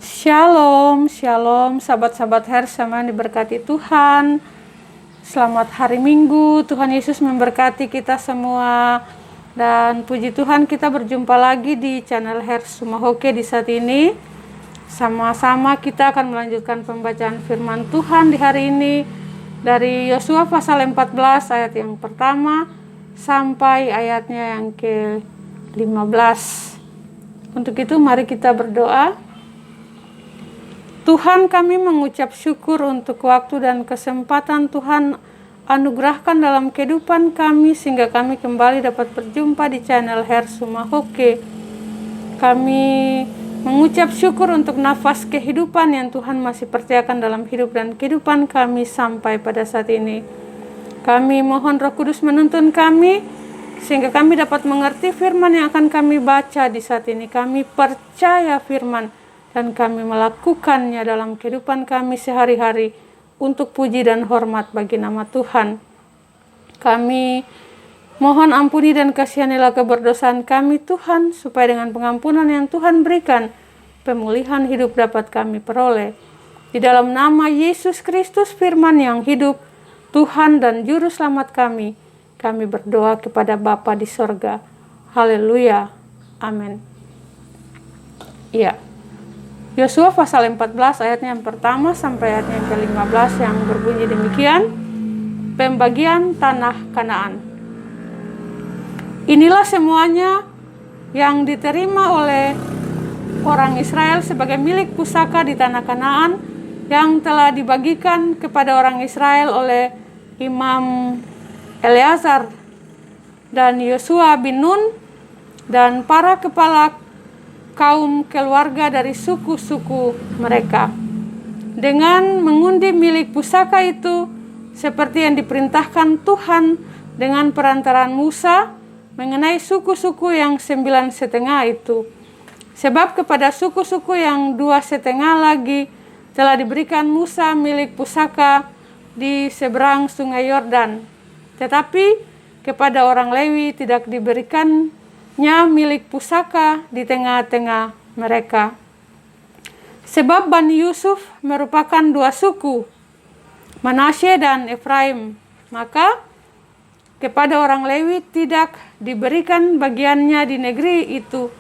Shalom, shalom, sahabat-sahabat Hersama yang diberkati Tuhan. Selamat hari Minggu, Tuhan Yesus memberkati kita semua. Dan puji Tuhan, kita berjumpa lagi di channel Hersuma Hoke di saat ini. Sama-sama kita akan melanjutkan pembacaan firman Tuhan di hari ini dari Yosua pasal 14 ayat yang pertama sampai ayatnya yang ke-15. Untuk itu mari kita berdoa. Tuhan, kami mengucap syukur untuk waktu dan kesempatan Tuhan anugerahkan dalam kehidupan kami sehingga kami kembali dapat berjumpa di channel Hersuma Hoke. Kami mengucap syukur untuk nafas kehidupan yang Tuhan masih percayakan dalam hidup dan kehidupan kami sampai pada saat ini. Kami mohon Roh Kudus menuntun kami sehingga kami dapat mengerti firman yang akan kami baca di saat ini. Kami percaya firman dan kami melakukannya dalam kehidupan kami sehari-hari untuk puji dan hormat bagi nama Tuhan. Kami mohon ampuni dan kasihanilah keberdosaan kami Tuhan, supaya dengan pengampunan yang Tuhan berikan, pemulihan hidup dapat kami peroleh. Di dalam nama Yesus Kristus firman yang hidup, Tuhan dan Juru Selamat kami berdoa kepada Bapa di sorga. Haleluya. Amin. Iya. Yosua pasal 14 ayatnya yang pertama sampai ayatnya yang ke-15 yang berbunyi demikian. Pembagian tanah Kanaan. Inilah semuanya yang diterima oleh orang Israel sebagai milik pusaka di tanah Kanaan yang telah dibagikan kepada orang Israel oleh Imam Eleazar dan Yosua bin Nun dan para kepala kaum keluarga dari suku-suku mereka, dengan mengundi milik pusaka itu seperti yang diperintahkan Tuhan dengan perantaraan Musa mengenai suku-suku yang 9,5 itu. Sebab kepada suku-suku yang 2,5 lagi telah diberikan Musa milik pusaka di seberang sungai Yordan, tetapi kepada orang Lewi tidak diberikan milik pusaka di tengah-tengah mereka. Sebab Bani Yusuf merupakan dua suku, Manasye dan Efraim, maka kepada orang Lewi tidak diberikan bagiannya di negeri itu,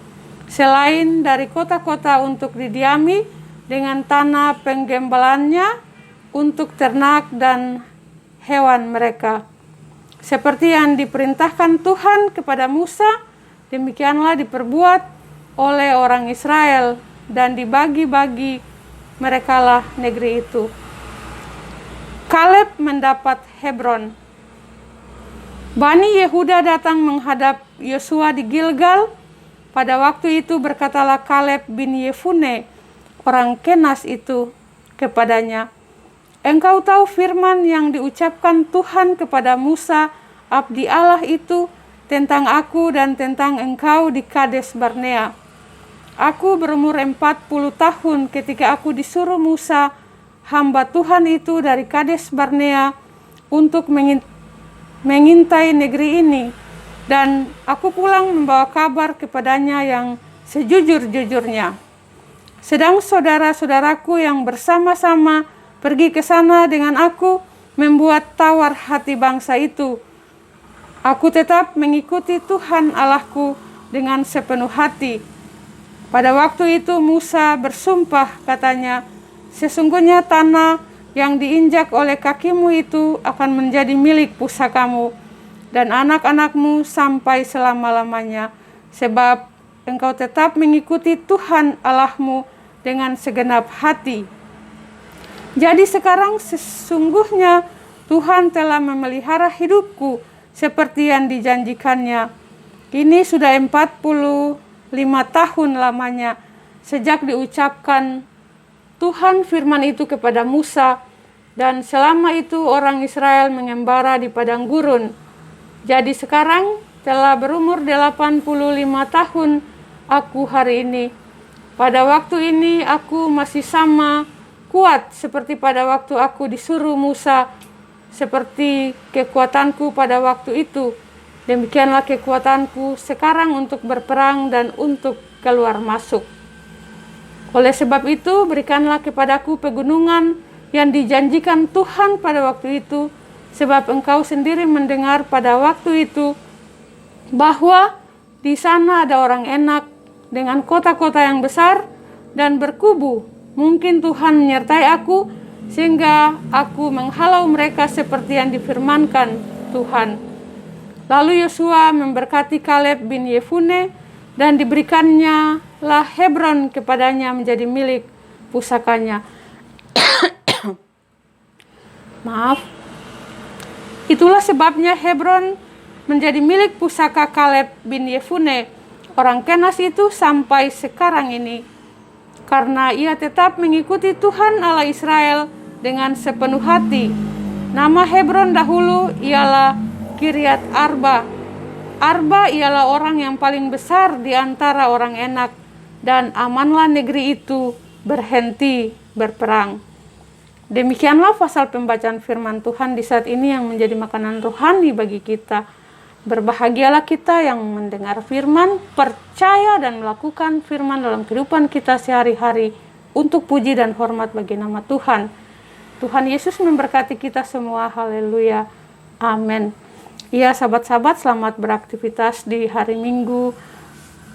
selain dari kota-kota untuk didiami dengan tanah penggembalannya untuk ternak dan hewan mereka. Seperti yang diperintahkan Tuhan kepada Musa, demikianlah diperbuat oleh orang Israel dan dibagi-bagi merekalah negeri itu. Kaleb mendapat Hebron. Bani Yehuda datang menghadap Yosua di Gilgal. Pada waktu itu berkatalah Kaleb bin Yefune, orang Kenas itu, kepadanya, "Engkau tahu firman yang diucapkan Tuhan kepada Musa, abdi Allah itu, tentang aku dan tentang engkau di Kades Barnea. Aku berumur 40 tahun ketika aku disuruh Musa, hamba Tuhan itu dari Kades Barnea, untuk mengintai negeri ini. Dan aku pulang membawa kabar kepadanya yang sejujur-jujurnya. Sedang saudara-saudaraku yang bersama-sama pergi ke sana dengan aku membuat tawar hati bangsa itu. Aku tetap mengikuti Tuhan Allahku dengan sepenuh hati. Pada waktu itu Musa bersumpah, katanya, sesungguhnya tanah yang diinjak oleh kakimu itu akan menjadi milik pusakamu dan anak-anakmu sampai selama-lamanya, sebab engkau tetap mengikuti Tuhan Allahmu dengan segenap hati. Jadi sekarang sesungguhnya Tuhan telah memelihara hidupku seperti yang dijanjikannya. Ini sudah 45 tahun lamanya sejak diucapkan Tuhan firman itu kepada Musa, dan selama itu orang Israel mengembara di padang gurun. Jadi sekarang telah berumur 85 tahun aku hari ini. Pada waktu ini aku masih sama kuat seperti pada waktu aku disuruh Musa, seperti kekuatanku pada waktu itu. Demikianlah kekuatanku sekarang untuk berperang dan untuk keluar masuk. Oleh sebab itu, berikanlah kepadaku pegunungan yang dijanjikan Tuhan pada waktu itu, sebab engkau sendiri mendengar pada waktu itu bahwa di sana ada orang Enak dengan kota-kota yang besar dan berkubu. Mungkin Tuhan menyertai aku sehingga aku menghalau mereka seperti yang difirmankan Tuhan. Lalu Yosua memberkati Kaleb bin Yefune dan diberikannya lah Hebron kepadanya menjadi milik pusakanya. Maaf. Itulah sebabnya Hebron menjadi milik pusaka Kaleb bin Yefune, orang Kenas itu sampai sekarang ini. Karena ia tetap mengikuti Tuhan Allah Israel dengan sepenuh hati. Nama Hebron dahulu ialah Kiryat Arba. Arba ialah orang yang paling besar di antara orang Enak, dan amanlah negeri itu berhenti berperang. Demikianlah pasal pembacaan firman Tuhan di saat ini yang menjadi makanan rohani bagi kita. Berbahagialah kita yang mendengar firman, percaya dan melakukan firman dalam kehidupan kita sehari-hari untuk puji dan hormat bagi nama Tuhan. Tuhan Yesus memberkati kita semua. Haleluya. Amin. Ya, sahabat-sahabat, selamat beraktivitas di hari Minggu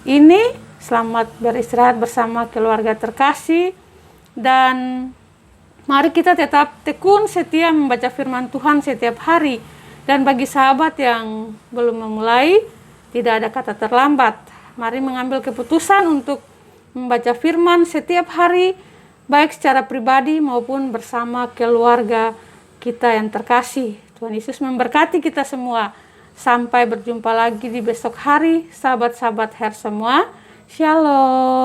ini. Selamat beristirahat bersama keluarga terkasih. Dan mari kita tetap tekun setia membaca firman Tuhan setiap hari. Dan bagi sahabat yang belum memulai, tidak ada kata terlambat. Mari mengambil keputusan untuk membaca firman setiap hari, baik secara pribadi maupun bersama keluarga kita yang terkasih. Tuhan Yesus memberkati kita semua. Sampai berjumpa lagi di besok hari, sahabat-sahabat Her semua. Shalom.